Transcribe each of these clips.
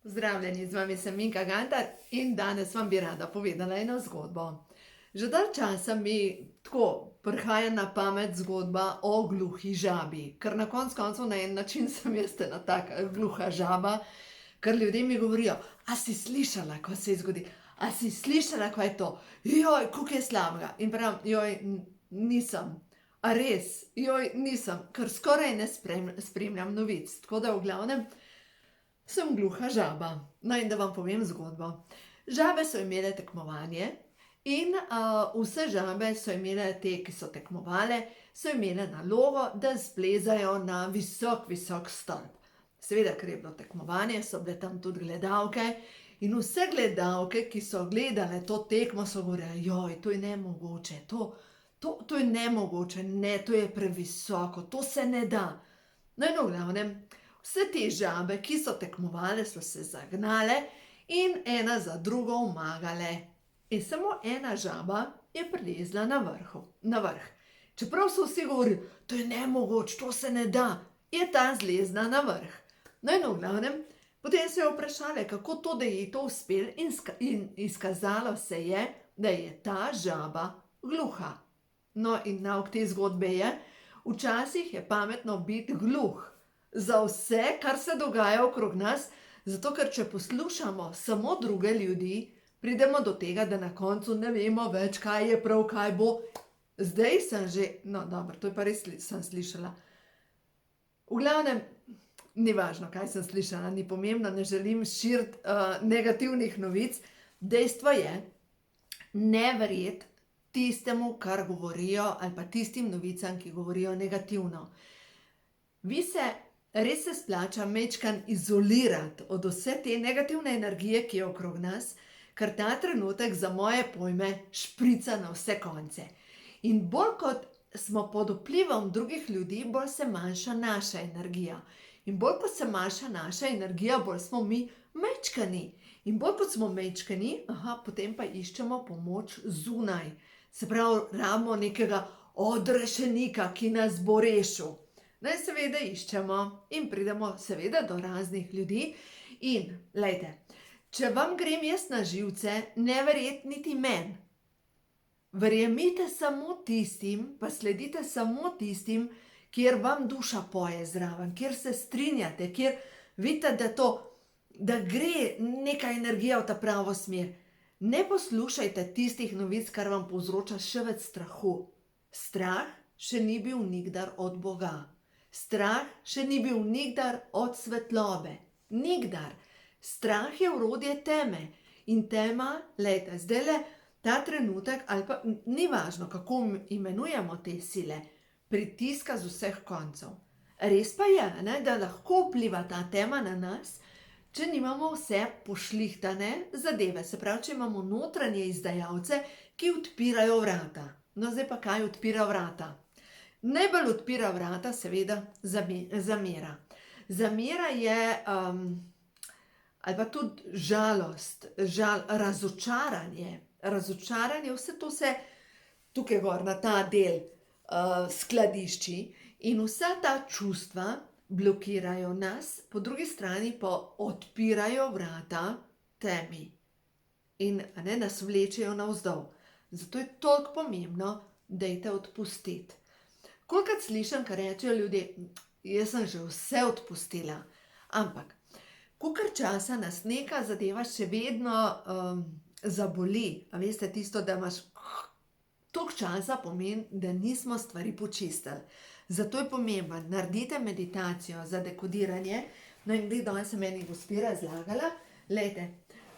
Pozdravljeni, z vami sem Minka Gantar in danes vam bi rada povedala eno zgodbo. Že dalj časa mi tako prihaja na pamet zgodba o gluhi žabi, ker na koncu na en način sem jaz ena taka gluha žaba, ker ljudje mi govorijo, a si slišala, ko se je zgodi, a si slišala, kaj je to, joj, koliko je slabega. In pravim, joj, nisem, a res, joj, nisem, ker skoraj ne spremljam novic, tako da v glavnem sem gluha žaba. No in da vam povem zgodbo. Žabe so imele tekmovanje in vse žabe so imele, te, ki so tekmovale, so imele nalogo, da splezajo na visok stolp. Seveda, ker je bilo tekmovanje, so bile tam tudi gledalke in vse gledalke, ki so gledale to tekmo, so govorile, joj, to je nemogoče, to je nemogoče, ne, to je previsoko, to se ne da. No in v glavnem, vse te žabe, ki so tekmovale, so se zagnale in ena za drugo omagale. In samo ena žaba je prilezla na vrh. Čeprav so vsi govorili, to je nemogoče, to se ne da, je ta zlezla na vrh. No in v glavnem, potem se je vprašala, kako to, da je to uspelo, in izkazalo se je, da je ta žaba gluha. No in nauk te zgodbe je, včasih je pametno biti gluh za vse, kar se dogaja okrog nas, zato ker če poslušamo samo druge ljudi, pridemo do tega, da na koncu ne vemo več, kaj je prav, kaj bo. Zdaj sem že, no dobro, to je pa res sem slišala. V glavnem, ni važno, kaj sem slišala, ni pomembno, ne želim širiti negativnih novic. Dejstvo je, ne verjeti tistemu, kar govorijo, ali pa tistim novicam, ki govorijo negativno. Res se splača majčkeno izolirati od vse te negativne energije, ki je okrog nas, ker ta trenutek za moje pojme šprica na vse konce. In bolj kot smo pod vplivom drugih ljudi, bolj se manjša naša energija. In bolj kot se manjša naša energija, bolj smo mi majčkeni. In bolj kot smo majčkeni, potem pa iščemo pomoč zunaj. Se pravi, rabimo nekega odrešenika, ki nas bo rešil. No in seveda iščemo in pridemo seveda do raznih ljudi in, glejte, če vam grem jaz na živce, ne verjeti niti meni. Verjemite samo tistim, pa sledite samo tistim, kjer vam duša poje zraven, kjer se strinjate, kjer vidite, da gre neka energija v ta pravo smer. Ne poslušajte tistih novic, kar vam povzroča še več strahu. Strah še ni bil nikdar od Boga. Strah še ni bil nikdar od svetlobe. Nikdar. Strah je orodje teme. In tema, glejte, zdajle ta trenutek, ali pa ni važno, kako imenujemo te sile, pritiska z vseh koncev. Res pa je, ne, da lahko vpliva ta tema na nas, če nimamo vse pošlihtane zadeve. Se pravi, če imamo notranje izdajalce, ki odpirajo vrata. No, zdaj pa kaj odpira vrata? Najbolj odpira vrata, seveda, zamera. Zamera je, ali pa tudi žalost, razočaranje. Razočaranje, vse to se tukaj gor na ta del skladišči in vsa ta čustva blokirajo nas, po drugi strani pa odpirajo vrata temi in nas vlečejo navzdol. Zato je toliko pomembno, dajte odpustiti. Kolikokrat slišim, kar rečejo ljudje, jaz sem že vse odpustila, ampak kolikor časa nas neka zadeva še vedno zaboli, a veste tisto, da imaš toliko časa, pomeni, da nismo stvari počistili. Zato je pomembno, naredite meditacijo za dekodiranje. No in danes sem eni gospi razlagala, glejte,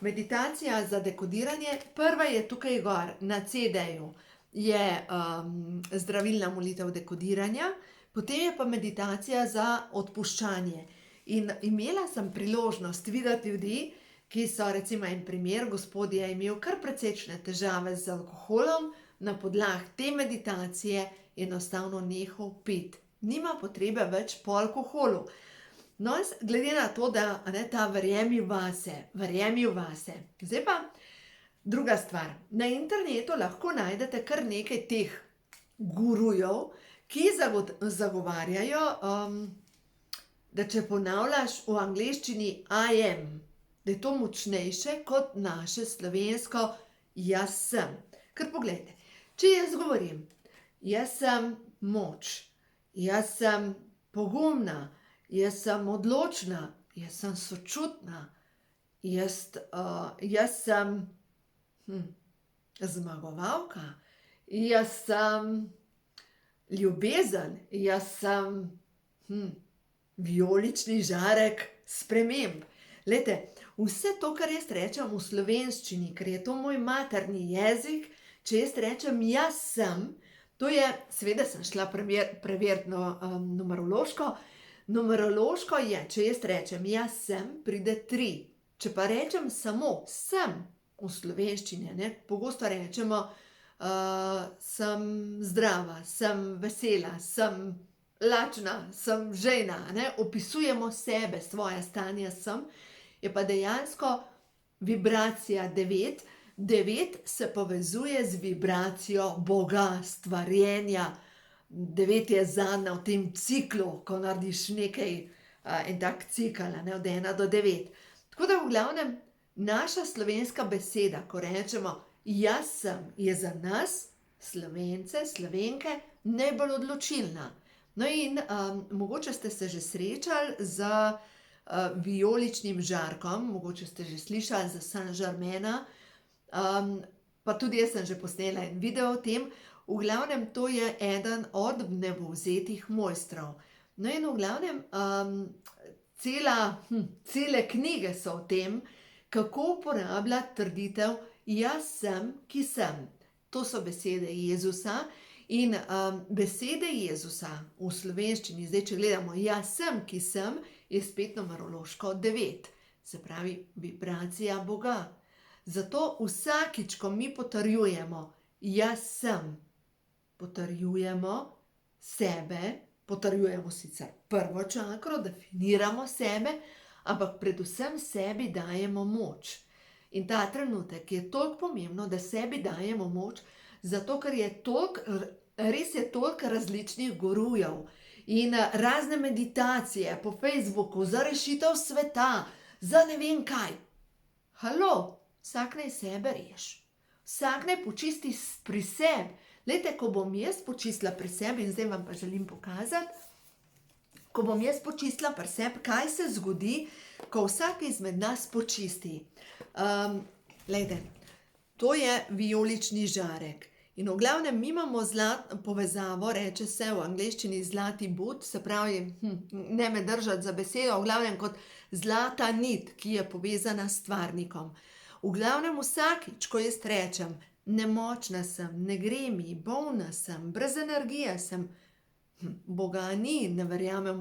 meditacija za dekodiranje, prva je tukaj gor na CD-ju, je zdravilna molitev dekodiranja, potem je pa meditacija za odpuščanje. In imela sem priložnost videti ljudi, ki so, recimo en primer, gospod je imel kar precejšnje težave z alkoholom, na podlagi te meditacije je enostavno nehal piti. Nima potrebe več po alkoholu. No, glede na to, da ta verjemi vase. Zdaj pa druga stvar. Na internetu lahko najdete kar nekaj teh gurujev, ki zagovarjajo, da če ponavljaš v angleščini I am, da je to močnejše kot naše slovensko jaz sem. Ker poglejte, če jaz govorim, jaz sem moč, jaz sem pogumna, jaz sem odločna, jaz sem sočutna, jaz sem zmagovalka, jaz sem ljubezen, jaz sem vijolični žarek sprememb. Glejte, vse to, kar jaz rečem v slovenščini, ker je to moj materni jezik, če jaz rečem jaz sem, to je, seveda sem šla preveriti numerološko. Numerološko je, če jaz rečem jaz sem, pride 3. Če pa rečem samo sem v slovenščini, pogosto rečemo sem zdrava, sem vesela, sem lačna, sem žejna, opisujemo sebe, svoje stanje sem, je pa dejansko vibracija 9. 9 se povezuje z vibracijo Boga, stvarjenja. 9 je zadnja v tem ciklu, ko narediš nekaj, en tak cikel, od 1 do 9. Tako da v glavnem, naša slovenska beseda, ko rečemo jaz sem, je za nas, Slovence, Slovenke, najbolj odločilna. No in mogoče ste se že srečali z vijoličnim žarkom, mogoče ste že slišali za Saint-Germaina, pa tudi jaz sem že posnela en video o tem. V glavnem, to je eden od vnebovzetih mojstrov. No in v glavnem, cele knjige so o tem, kako uporabljati trditev jaz sem, ki sem. To so besede Jezusa in besede Jezusa v slovenščini, zdaj če gledamo jaz sem, ki sem, je spet numerološko 9. Se pravi vibracija Boga. Zato vsakič, ko mi potrjujemo jaz sem, potrjujemo sebe, potrjujemo sicer prvo čakro, definiramo sebe, ampak predvsem sebi dajemo moč. In ta trenutek je toliko pomembno, da sebi dajemo moč, zato ker je res je toliko različnih gurujev in razne meditacije po Facebooku za rešitev sveta, za ne vem kaj. Halo, vsak naj sebe reši. Vsak naj počisti pri sebi. Glejte, ko bom jaz počistila pri sebi, in zdaj vam pa želim pokazati, ko bom jaz počistila pri sebi, kaj se zgodi, ko vsak izmed nas počisti. Glejte, to je vijolični žarek. In v glavnem, mi imamo povezavo, reče se v angleščini zlati but, se pravi, ne me držati za besedo, v glavnem kot zlata nit, ki je povezana s stvarnikom. V glavnem vsakič, ko jaz rečem, nemočna sem, ne gre mi, bolna sem, brez energije sem, Boga ni, ne verjamem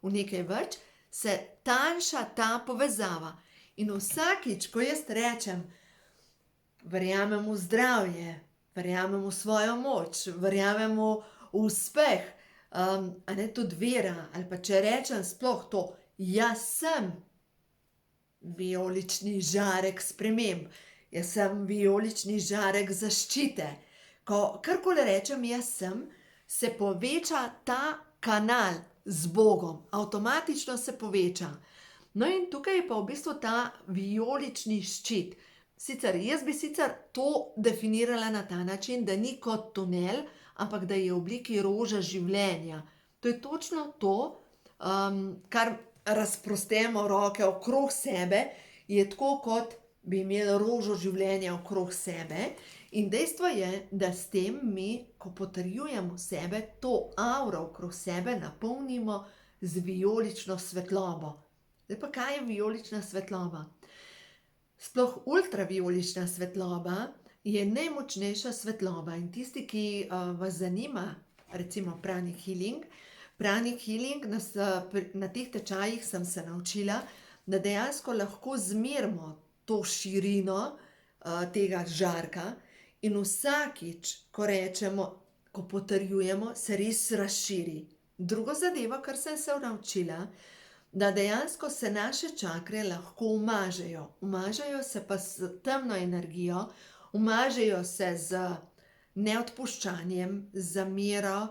v nekaj več, se tanjša ta povezava. In vsakič, ko jaz rečem, verjamem v zdravje, verjamem v svojo moč, verjamem v uspeh, tudi vera, ali pa če rečem sploh to, jaz sem vijolični žarek sprememb, jaz sem vijolični žarek zaščite. Ko karkoli rečem jaz sem, se poveča ta kanal z Bogom, avtomatično se poveča. No in tukaj je pa v bistvu ta vijolični ščit. Jaz bi sicer to definirala na ta način, da ni kot tunel, ampak da je v obliki rože življenja. To je točno to, kar razprostemo roke okrog sebe, je tako, kot bi imeli rožo življenja okrog sebe. In dejstvo je, da s tem mi, ko potrjujemo sebe, to avro okrog sebe napolnimo z vijolično svetlobo. Zdaj pa, kaj je vijolična svetloba? Sploh ultravijolična svetloba je najmočnejša svetloba. In tisti, ki vas zanima, recimo pranic healing, na teh tečajih sem se naučila, da dejansko lahko zmerimo to širino tega žarka in vsakič, ko rečemo, ko potrjujemo, se res razširi. Drugo zadevo, kar sem se naučila, da dejansko se naše čakre lahko umažejo. Umažejo se pa s temno energijo, umažejo se z neodpuščanjem, z zamero,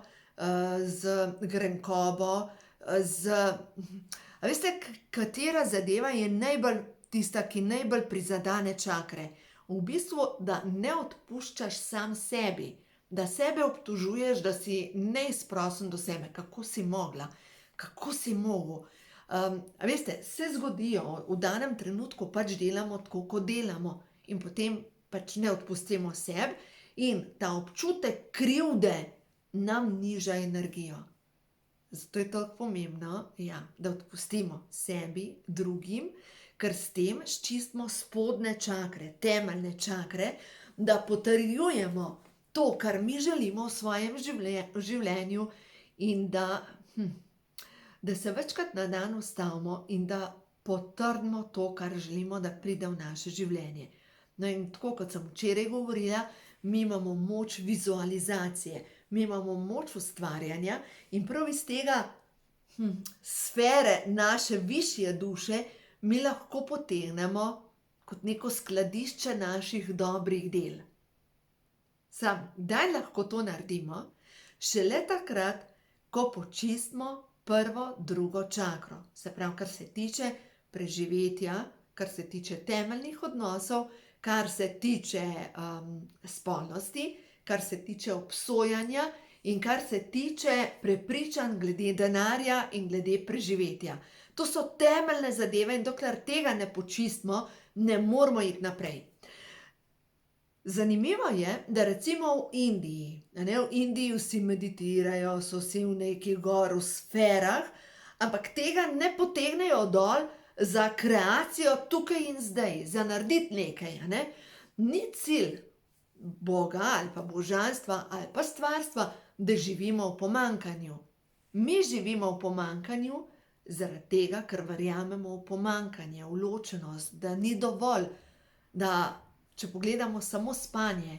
z grenkobo, a veste, katera zadeva je najbolj tista, ki najbolj prizadene čakre. V bistvu, da ne odpuščaš sam sebi, da sebe obtožuješ, da si neizprosen do sebe, kako si mogla, kako si mogel. A veste, se zgodijo, v danem trenutku pač delamo tako, kot delamo in potem pač ne odpustimo sebi in ta občutek krivde nam niža energijo. Zato je toliko pomembno, ja, da odpustimo sebi, drugim, ker s tem sčistimo spodnje čakre, temeljne čakre, da potrjujemo to, kar mi želimo v svojem življenju in da se večkrat na dan ustavimo in da potrdimo to, kar želimo, da pride v naše življenje. No in tako, kot sem včeraj govorila, mi imamo moč vizualizacije, mi imamo moč ustvarjanja in prav iz tega sfere naše višje duše mi lahko potegnemo kot neko skladišče naših dobrih del. Sam, kdaj lahko to naredimo? Šele takrat, ko počistimo prvo, drugo čakro. Se pravi, kar se tiče preživetja, kar se tiče temeljnih odnosov, kar se tiče spolnosti, kar se tiče obsojanja in kar se tiče prepričanj glede denarja in glede preživetja. To so temeljne zadeve in dokler tega ne počistimo, ne moramo iti naprej. Zanimivo je, da recimo v Indiji, v Indiji vsi meditirajo, so vsi v nekih gor v sferah, ampak tega ne potegnejo dol za kreacijo tukaj in zdaj, za narediti nekaj. Ni cilj Boga ali pa božanstva ali pa stvarstva, da živimo v pomanjkanju. Mi živimo v pomanjkanju zaradi tega, ker verjamemo v pomanjkanje, v ločenost, da ni dovolj, da če pogledamo samo spanje,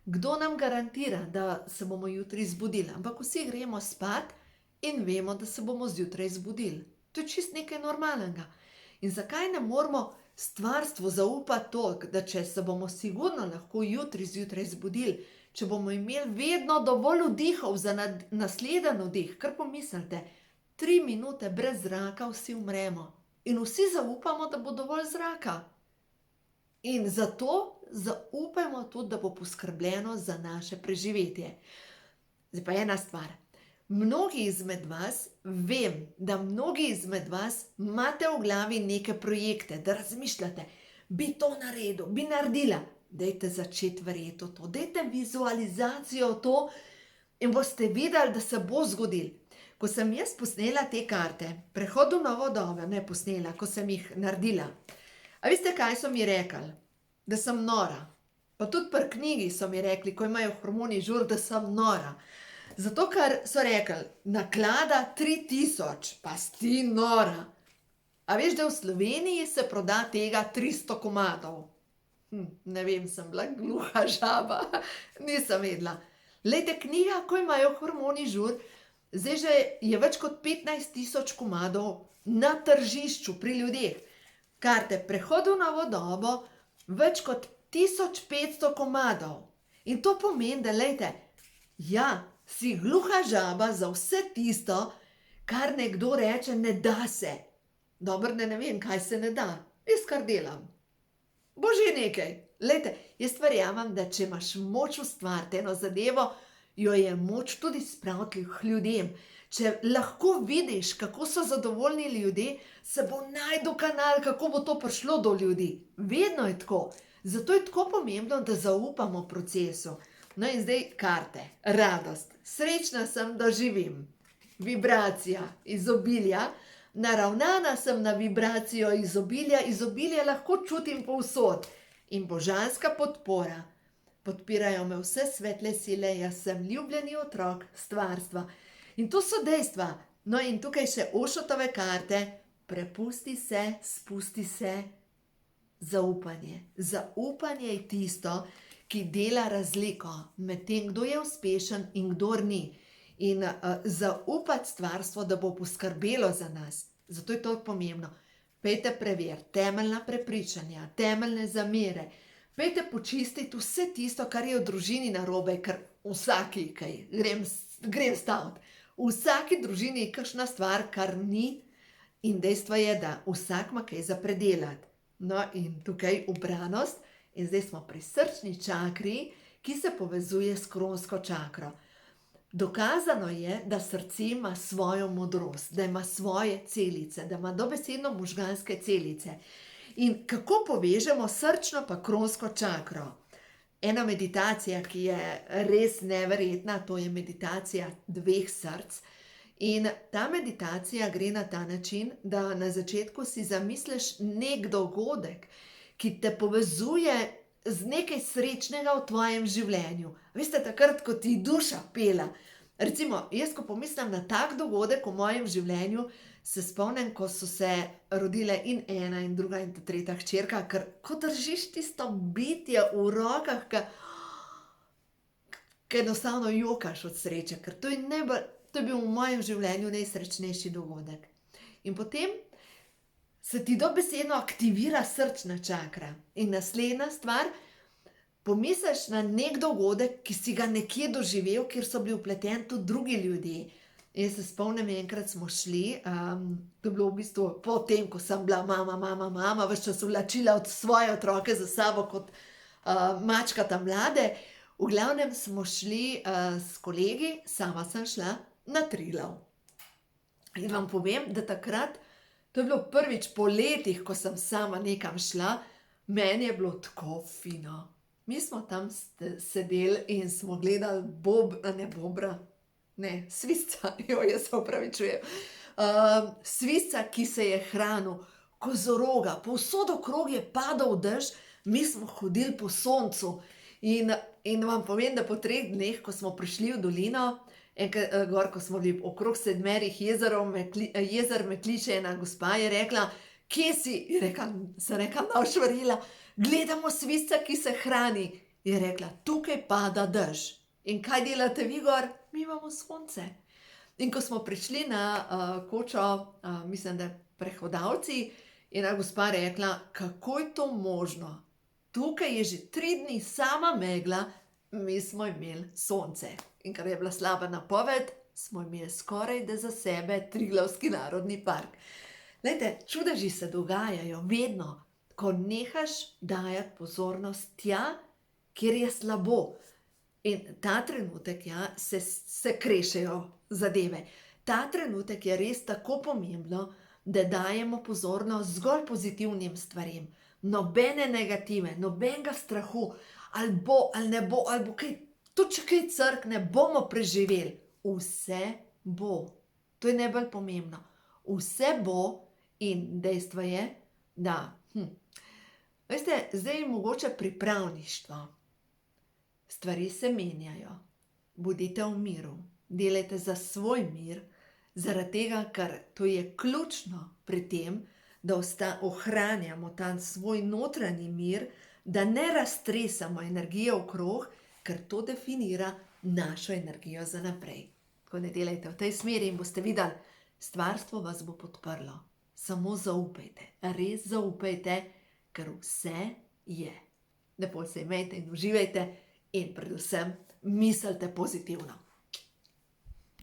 kdo nam garantira, da se bomo jutri zbudili? Ampak vsi gremo spat in vemo, da se bomo zjutraj zbudili. To je čist nekaj normalnega. In zakaj ne moramo stvarstvu zaupati toliko, da če se bomo sigurno lahko jutri zjutraj zbudili, če bomo imeli vedno dovolj vdihov za naslednji vdih, kar pomislite, 3 minute brez zraka vsi umremo. In vsi zaupamo, da bo dovolj zraka. In zato zaupajmo tudi, da bo poskrbljeno za naše preživetje. Zdaj pa ena stvar. Mnogi izmed vas, vem, da mnogi izmed vas imate v glavi neke projekte, da razmišljate, bi to naredil, bi naredila. Dajte začeti verjeti v to, dajte vizualizacijo v to in boste videli, da se bo zgodilo. Ko sem jaz posnela te karte, prehod v novo dobo, ne posnela, ko sem jih naredila. A veste, kaj so mi rekli? Da sem nora. Pa tudi pri knjigi so mi rekli, ko imajo hormoni žur, da sem nora. Zato, ker so rekli, naklada 3000, pa si nora. A veš, da v Sloveniji se proda tega 300 komadov? Ne vem, sem bila gluha žaba, nisem vedela. Lejte, knjiga, ko imajo hormoni žur, zdaj že je več kot 15 000 komadov na tržišču pri ljudeh. Karte prehod v novo dobo, več kot 1500 komadov. In to pomeni, da lejte, ja, si gluha žaba za vse tisto, kar nekdo reče, ne da se. Dobro, da ne vem, kaj se ne da. Jaz kar delam. Bo že nekaj. Lejte, jaz verjamem, da če imaš moč ustvariti eno zadevo, jo je moč tudi spraviti k ljudem. Če lahko vidiš, kako so zadovoljni ljudje, se bo našel kanal, kako bo to prišlo do ljudi. Vedno je tako. Zato je tako pomembno, da zaupamo procesu. No in zdaj karte. Radost. Srečna sem, da živim. Vibracija izobilja. Naravnana sem na vibracijo izobilja. Izobilje lahko čutim povsod. In božanska podpora. Podpirajo me vse svetle sile, jaz sem ljubljeni otrok stvarstva. In to so dejstva. No in tukaj še Ošotove karte. Prepusti se, spusti se. Zaupanje. Zaupanje je tisto, ki dela razliko med tem, kdo je uspešen in kdor ni. In zaupati stvarstvo, da bo poskrbelo za nas. Zato je to pomembno. Pejte preveriti temeljna prepričanja, temeljne zamere. Pejte počistiti vse tisto, kar je v družini narobe, ker vsaki, kaj, grem staviti. V vsaki družini je kakšna stvar, kar ni, in dejstvo je, da vsak ima kaj za predelati. No, in tukaj ubranost, in zdaj smo pri srčni čakri, ki se povezuje s kronsko čakro. Dokazano je, da srce ima svojo modrost, da ima svoje celice, da ima dobesedno možganske celice. In kako povežemo srčno pa kronsko čakro? Ena meditacija, ki je res neverjetna, to je meditacija dveh src. In ta meditacija gre na ta način, da na začetku si zamisliš nek dogodek, ki te povezuje z nekaj srečnega v tvojem življenju. Veste, takrat, ko ti duša pela. Recimo, jaz, ko pomislim na tak dogodek v mojem življenju, se spomnim, ko so se rodile in ena in druga in tretja hčerka, ker ko držiš tisto bitje v rokah, ke enostavno jokaš od sreče, ker to je bil v mojem življenju najsrečnejši dogodek. In potem se ti dobesedno aktivira srčna čakra. In naslednja stvar, pomisliš na nek dogodek, ki si ga nekje doživel, kjer so bili vpleteni tudi drugi ljudje. Jaz se spomnim, enkrat smo šli, to je bilo v bistvu po tem, ko sem bila mama, ves čas vlačila od svoje otroke za sabo kot mačkata mlade. V glavnem smo šli s kolegi, sama sem šla na Triglav. In vam povem, da takrat, to je bilo prvič po letih, ko sem sama nekam šla, meni je bilo tako fino. Mi smo tam sedeli in smo gledali svizca, jaz se opravičujem. Svizca, ki se je hranil, kozoroga, povsod okrog je padal dež, mi smo hodili po soncu. In vam povem, da po 3 dneh, ko smo prišli v dolino, gor, ko smo bili okrog 7 jezer, me kliče ena gospa, je rekla: "Kje si?" Sem rekla: "No, švarila, gledamo svizca, ki se hrani." Je rekla: "Tukaj pada dež." In kaj delate vi gor? Mi imamo sonce. In ko smo prišli na kočo, mislim, da Prehodavci, je ena gospa rekla: "Kako je to možno? Tukaj je že 3 dni sama megla, mi smo imeli sonce." In ker je bila slaba napoved, smo imeli skorajda za sebe Triglavski narodni park. Glejte, čudeži se dogajajo vedno, ko nehaš dajati pozornost tja, kjer je slabo. In ta trenutek, se krešejo zadeve. Ta trenutek je res tako pomembno, da dajemo pozornost zgolj pozitivnim stvarem. Nobene negative, nobenega strahu, ali bo, ali ne bo, ali bo kaj, tudi če kaj crkne, bomo preživeli. Vse bo. To je najbolj pomembno. Vse bo in dejstvo je, da, veste, zdaj je mogoče pripravništvo. Stvari se menjajo. Bodite v miru. Delajte za svoj mir, zaradi tega, ker to je ključno pri tem, da ohranjamo ta svoj notranji mir, da ne raztresamo energije okrog, ker to definira našo energijo za naprej. Tako da delajte v tej smeri in boste videli, stvarstvo vas bo podprlo. Samo zaupajte, res zaupajte, ker vse je. Lepo se imejte in uživajte in predvsem mislite pozitivno.